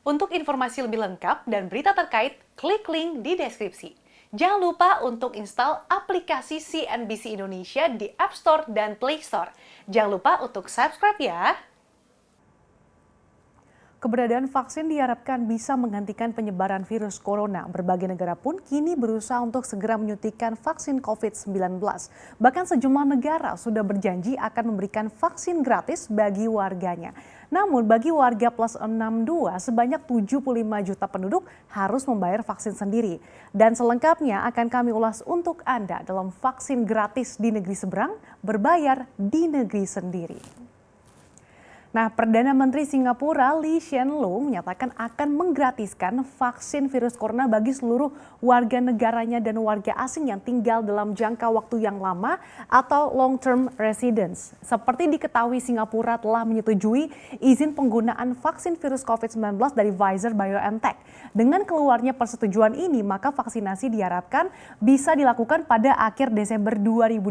Untuk informasi lebih lengkap dan berita terkait, klik link di deskripsi. Jangan lupa untuk install aplikasi CNBC Indonesia di App Store dan Play Store. Jangan lupa untuk subscribe ya. Keberadaan vaksin diharapkan bisa menghentikan penyebaran virus corona. Berbagai negara pun kini berusaha untuk segera menyuntikkan vaksin COVID-19. Bahkan sejumlah negara sudah berjanji akan memberikan vaksin gratis bagi warganya. Namun bagi warga plus 62 sebanyak 75 juta penduduk harus membayar vaksin sendiri. Dan selengkapnya akan kami ulas untuk Anda dalam vaksin gratis di negeri seberang, berbayar di negeri sendiri. Nah, Perdana Menteri Singapura Lee Hsien Loong menyatakan akan menggratiskan vaksin virus corona bagi seluruh warga negaranya dan warga asing yang tinggal dalam jangka waktu yang lama atau long term residence. Seperti diketahui, Singapura telah menyetujui izin penggunaan vaksin virus COVID-19 dari Pfizer-BioNTech. Dengan keluarnya persetujuan ini, maka vaksinasi diharapkan bisa dilakukan pada akhir Desember 2020.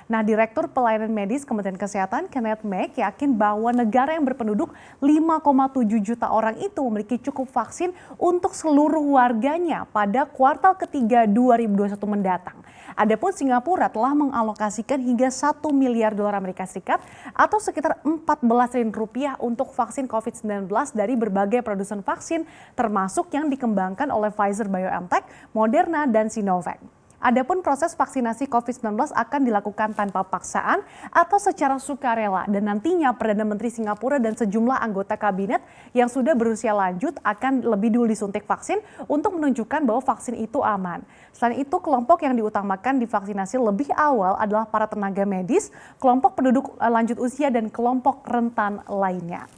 Nah, Direktur Pelayanan Medis Kementerian Kesehatan Kenneth Mack yakin bahwa negara yang berpenduduk 5,7 juta orang itu memiliki cukup vaksin untuk seluruh warganya pada kuartal ketiga 2021 mendatang. Adapun Singapura telah mengalokasikan hingga 1 miliar dolar Amerika Serikat atau sekitar 14 triliun rupiah untuk vaksin COVID-19 dari berbagai produsen vaksin termasuk yang dikembangkan oleh Pfizer-BioNTech, Moderna, dan Sinovac. Adapun proses vaksinasi COVID-19 akan dilakukan tanpa paksaan atau secara sukarela dan nantinya Perdana Menteri Singapura dan sejumlah anggota kabinet yang sudah berusia lanjut akan lebih dulu disuntik vaksin untuk menunjukkan bahwa vaksin itu aman. Selain itu, kelompok yang diutamakan divaksinasi lebih awal adalah para tenaga medis, kelompok penduduk lanjut usia dan kelompok rentan lainnya.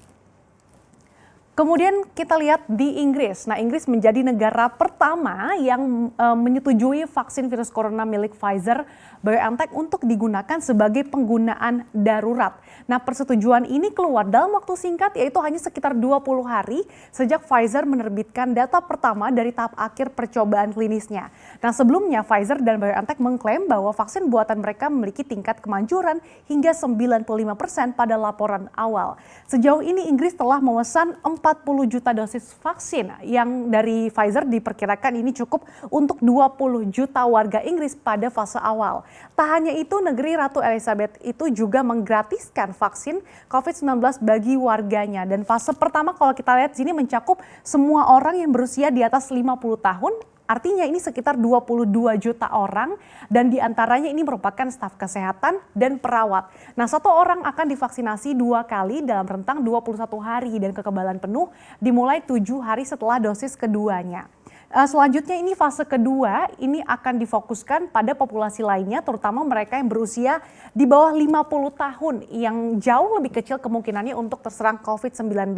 Kemudian kita lihat di Inggris. Nah, Inggris menjadi negara pertama yang menyetujui vaksin virus corona milik Pfizer-BioNTech untuk digunakan sebagai penggunaan darurat. Nah, persetujuan ini keluar dalam waktu singkat, yaitu hanya sekitar 20 hari sejak Pfizer menerbitkan data pertama dari tahap akhir percobaan klinisnya. Nah, sebelumnya Pfizer dan BioNTech mengklaim bahwa vaksin buatan mereka memiliki tingkat kemanjuran hingga 95% pada laporan awal. Sejauh ini Inggris telah memesan 40 juta dosis vaksin yang dari Pfizer diperkirakan ini cukup untuk 20 juta warga Inggris pada fase awal. Tak hanya itu, negeri Ratu Elizabeth itu juga menggratiskan vaksin COVID-19 bagi warganya. Dan fase pertama kalau kita lihat sini mencakup semua orang yang berusia di atas 50 tahun. Artinya ini sekitar 22 juta orang dan diantaranya ini merupakan staf kesehatan dan perawat. Nah, satu orang akan divaksinasi 2 kali dalam rentang 21 hari dan kekebalan penuh dimulai 7 hari setelah dosis keduanya. Selanjutnya ini fase kedua ini akan difokuskan pada populasi lainnya terutama mereka yang berusia di bawah 50 tahun yang jauh lebih kecil kemungkinannya untuk terserang COVID-19.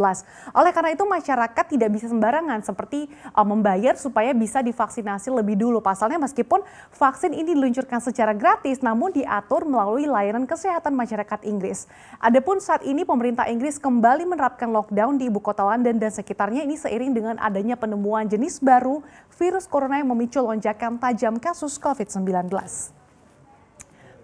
Oleh karena itu masyarakat tidak bisa sembarangan seperti membayar supaya bisa divaksinasi lebih dulu. Pasalnya meskipun vaksin ini diluncurkan secara gratis namun diatur melalui layanan kesehatan masyarakat Inggris. Adapun saat ini pemerintah Inggris kembali menerapkan lockdown di ibu kota London dan sekitarnya ini seiring dengan adanya penemuan jenis baru virus corona yang memicu lonjakan tajam kasus COVID-19.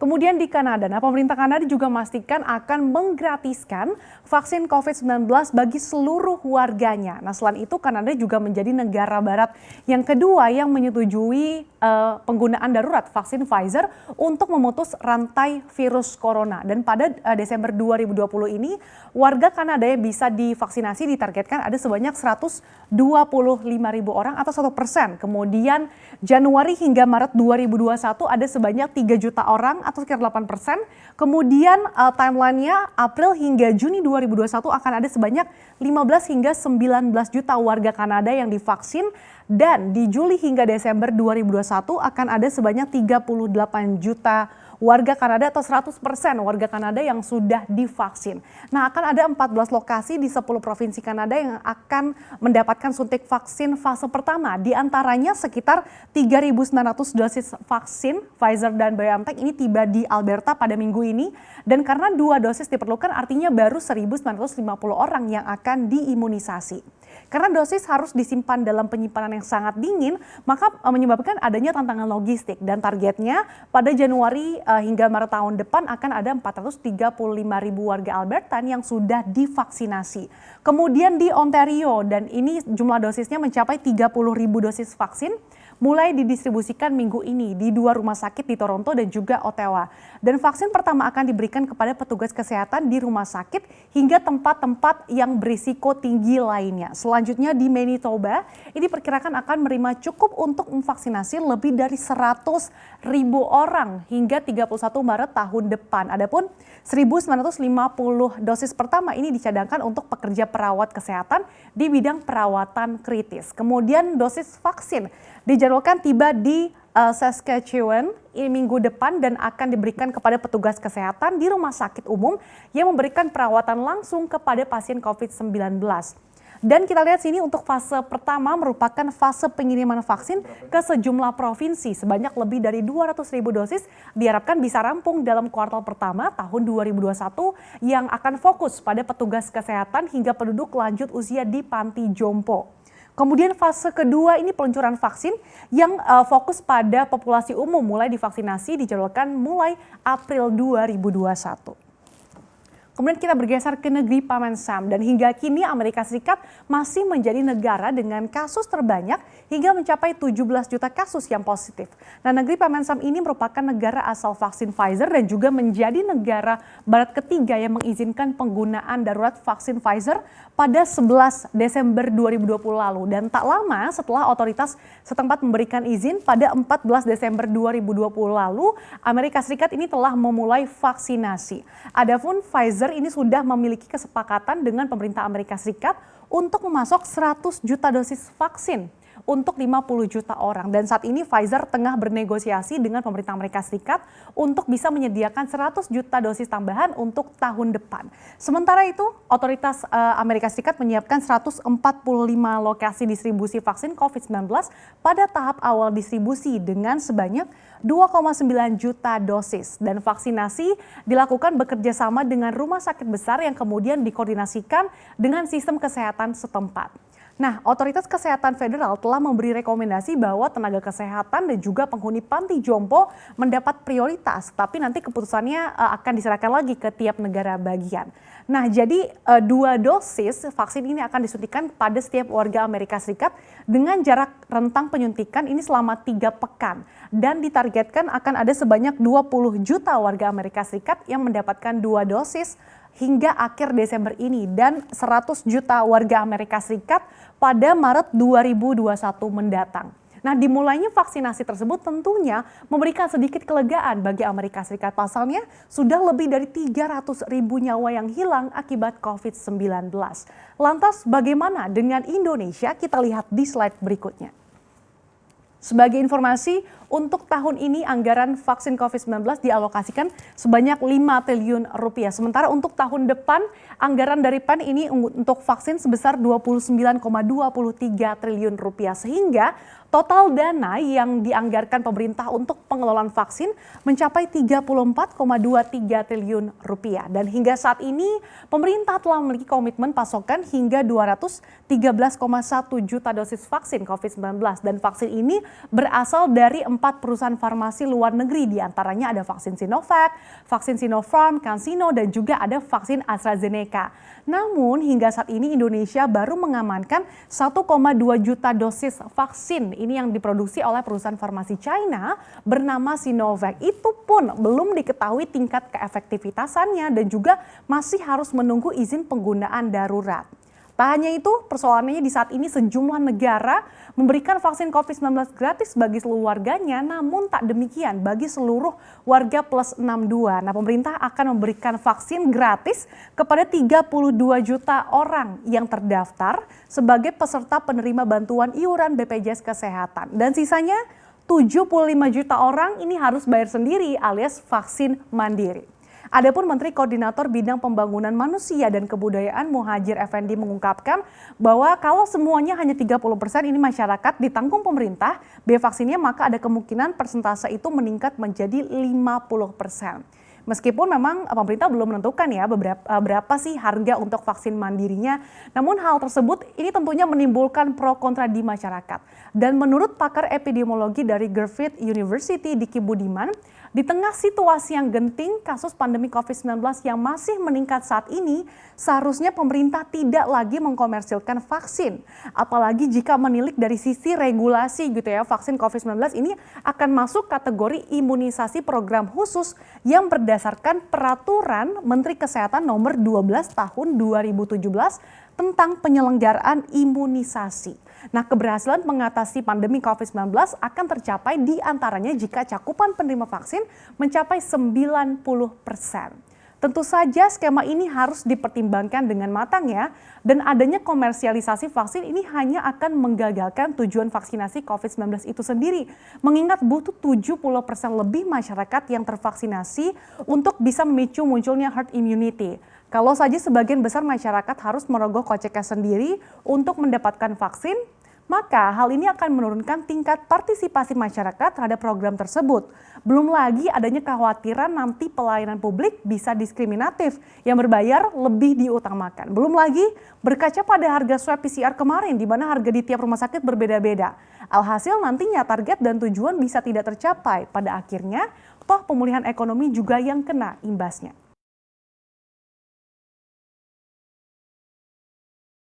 Kemudian di Kanada, pemerintah Kanada juga memastikan akan menggratiskan vaksin COVID-19 bagi seluruh warganya. Nah, selain itu Kanada juga menjadi negara barat yang kedua yang menyetujui penggunaan darurat vaksin Pfizer untuk memutus rantai virus corona. Dan pada Desember 2020 ini, warga Kanada yang bisa divaksinasi ditargetkan ada sebanyak 125.000 orang atau 1%. Kemudian Januari hingga Maret 2021 ada sebanyak 3 juta orang atau sekitar 8%. Kemudian timelinenya April hingga Juni 2021 akan ada sebanyak 15 hingga 19 juta warga Kanada yang divaksin. Dan di Juli hingga Desember 2021 akan ada sebanyak 38 juta warga Kanada atau 100% warga Kanada yang sudah divaksin. Nah, akan ada 14 lokasi di 10 provinsi Kanada yang akan mendapatkan suntik vaksin fase pertama. Di antaranya sekitar 3.900 dosis vaksin Pfizer dan BioNTech ini tiba di Alberta pada minggu ini. Dan karena 2 dosis diperlukan artinya baru 1.950 orang yang akan diimunisasi. Karena dosis harus disimpan dalam penyimpanan yang sangat dingin, maka menyebabkan adanya tantangan logistik. Dan targetnya pada Januari hingga Maret tahun depan akan ada 435.000 warga Albertan yang sudah divaksinasi. Kemudian di Ontario, dan ini jumlah dosisnya mencapai 30.000 dosis vaksin, mulai didistribusikan minggu ini di 2 rumah sakit di Toronto dan juga Ottawa. Dan vaksin pertama akan diberikan kepada petugas kesehatan di rumah sakit hingga tempat-tempat yang berisiko tinggi lainnya. Selanjutnya di Manitoba, ini diperkirakan akan menerima cukup untuk memvaksinasi lebih dari 100.000 orang hingga 31 Maret tahun depan. Adapun 1.950 dosis pertama ini dicadangkan untuk pekerja perawat kesehatan di bidang perawatan kritis. Kemudian dosis vaksin dijadwalkan tiba di Saskatchewan ini minggu depan dan akan diberikan kepada petugas kesehatan di rumah sakit umum yang memberikan perawatan langsung kepada pasien COVID-19. Dan kita lihat sini untuk fase pertama merupakan fase pengiriman vaksin ke sejumlah provinsi. Sebanyak lebih dari 200.000 dosis diharapkan bisa rampung dalam kuartal pertama tahun 2021 yang akan fokus pada petugas kesehatan hingga penduduk lanjut usia di panti jompo. Kemudian fase kedua ini peluncuran vaksin yang fokus pada populasi umum mulai divaksinasi dijadwalkan mulai April 2021. Kemudian kita bergeser ke negeri Paman Sam dan hingga kini Amerika Serikat masih menjadi negara dengan kasus terbanyak hingga mencapai 17 juta kasus yang positif. Nah, negeri Paman Sam ini merupakan negara asal vaksin Pfizer dan juga menjadi negara barat ketiga yang mengizinkan penggunaan darurat vaksin Pfizer pada 11 Desember 2020 lalu. Dan tak lama setelah otoritas setempat memberikan izin pada 14 Desember 2020 lalu, Amerika Serikat ini telah memulai vaksinasi. Adapun Pfizer ini sudah memiliki kesepakatan dengan pemerintah Amerika Serikat untuk memasok 100 juta dosis vaksin untuk 50 juta orang. Dan saat ini Pfizer tengah bernegosiasi dengan pemerintah Amerika Serikat untuk bisa menyediakan 100 juta dosis tambahan untuk tahun depan. Sementara itu, otoritas Amerika Serikat menyiapkan 145 lokasi distribusi vaksin COVID-19 pada tahap awal distribusi dengan sebanyak 2,9 juta dosis. Dan vaksinasi dilakukan bekerja sama dengan rumah sakit besar yang kemudian dikoordinasikan dengan sistem kesehatan setempat. Nah, Otoritas Kesehatan Federal telah memberi rekomendasi bahwa tenaga kesehatan dan juga penghuni panti jompo mendapat prioritas, tapi nanti keputusannya akan diserahkan lagi ke tiap negara bagian. Nah, jadi 2 dosis vaksin ini akan disuntikan pada setiap warga Amerika Serikat dengan jarak rentang penyuntikan ini selama 3 pekan. Dan ditargetkan akan ada sebanyak 20 juta warga Amerika Serikat yang mendapatkan 2 dosis hingga akhir Desember ini dan 100 juta warga Amerika Serikat pada Maret 2021 mendatang. Nah, dimulainya vaksinasi tersebut tentunya memberikan sedikit kelegaan bagi Amerika Serikat. Pasalnya sudah lebih dari 300.000 nyawa yang hilang akibat COVID-19. Lantas bagaimana dengan Indonesia? Kita lihat di slide berikutnya. Sebagai informasi, untuk tahun ini anggaran vaksin COVID-19 dialokasikan sebanyak 5 triliun rupiah. Sementara untuk tahun depan anggaran dari PEN ini untuk vaksin sebesar 29,23 triliun rupiah. Sehingga total dana yang dianggarkan pemerintah untuk pengelolaan vaksin mencapai 34,23 triliun rupiah. Dan hingga saat ini pemerintah telah memiliki komitmen pasokan hingga 213,1 juta dosis vaksin COVID-19. Dan vaksin ini berasal dari 4 perusahaan farmasi luar negeri, diantaranya ada vaksin Sinovac, vaksin Sinopharm, CanSino, dan juga ada vaksin AstraZeneca. Namun hingga saat ini Indonesia baru mengamankan 1,2 juta dosis vaksin ini yang diproduksi oleh perusahaan farmasi China bernama Sinovac. Itu pun belum diketahui tingkat keefektivitasannya dan juga masih harus menunggu izin penggunaan darurat. Tak hanya itu, persoalannya di saat ini sejumlah negara memberikan vaksin COVID-19 gratis bagi seluruh warganya, namun tak demikian bagi seluruh warga plus 62. Nah, pemerintah akan memberikan vaksin gratis kepada 32 juta orang yang terdaftar sebagai peserta penerima bantuan iuran BPJS Kesehatan. Dan sisanya 75 juta orang ini harus bayar sendiri alias vaksin mandiri. Adapun Menteri Koordinator Bidang Pembangunan Manusia dan Kebudayaan Muhadjir Effendi mengungkapkan bahwa kalau semuanya hanya 30% ini masyarakat ditanggung pemerintah, biaya vaksinnya maka ada kemungkinan persentase itu meningkat menjadi 50%. Meskipun memang pemerintah belum menentukan ya berapa sih harga untuk vaksin mandirinya, namun hal tersebut ini tentunya menimbulkan pro kontra di masyarakat. Dan menurut pakar epidemiologi dari Griffith University Diki Budiman, di tengah situasi yang genting kasus pandemi COVID-19 yang masih meningkat saat ini, seharusnya pemerintah tidak lagi mengkomersilkan vaksin. Apalagi jika menilik dari sisi regulasi gitu ya, vaksin COVID-19 ini akan masuk kategori imunisasi program khusus yang berdasarkan peraturan Menteri Kesehatan nomor 12 tahun 2017 tentang penyelenggaraan imunisasi. Nah, keberhasilan mengatasi pandemi COVID-19 akan tercapai di antaranya jika cakupan penerima vaksin mencapai 90%. Tentu saja skema ini harus dipertimbangkan dengan matang ya, dan adanya komersialisasi vaksin ini hanya akan menggagalkan tujuan vaksinasi COVID-19 itu sendiri, mengingat butuh 70% lebih masyarakat yang tervaksinasi untuk bisa memicu munculnya herd immunity. Kalau saja sebagian besar masyarakat harus merogoh koceknya sendiri untuk mendapatkan vaksin, maka hal ini akan menurunkan tingkat partisipasi masyarakat terhadap program tersebut. Belum lagi adanya kekhawatiran nanti pelayanan publik bisa diskriminatif, yang berbayar lebih diutamakan. Belum lagi berkaca pada harga swab PCR kemarin, di mana harga di tiap rumah sakit berbeda-beda. Alhasil nantinya target dan tujuan bisa tidak tercapai. Pada akhirnya, toh pemulihan ekonomi juga yang kena imbasnya.